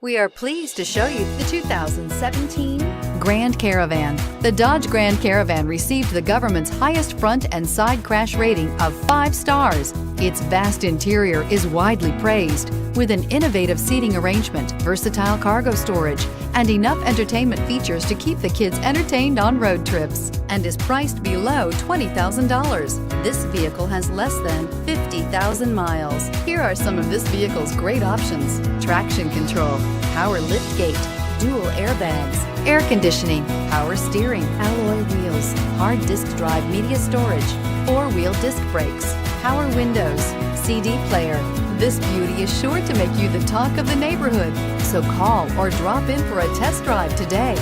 We are pleased to show you the 2017 Grand Caravan. The Dodge Grand Caravan received the government's highest front and side crash rating of 5 stars. Its vast interior is widely praised, with an innovative seating arrangement, versatile cargo storage, and enough entertainment features to keep the kids entertained on road trips, and is priced below $20,000. This vehicle has less than 50,000 miles. Here are some of this vehicle's great options: traction control, power liftgate, dual airbags, air conditioning, power steering, alloy wheels, hard disk drive media storage, 4-wheel disc brakes, power windows, CD player. This beauty is sure to make you the talk of the neighborhood. So call or drop in for a test drive today.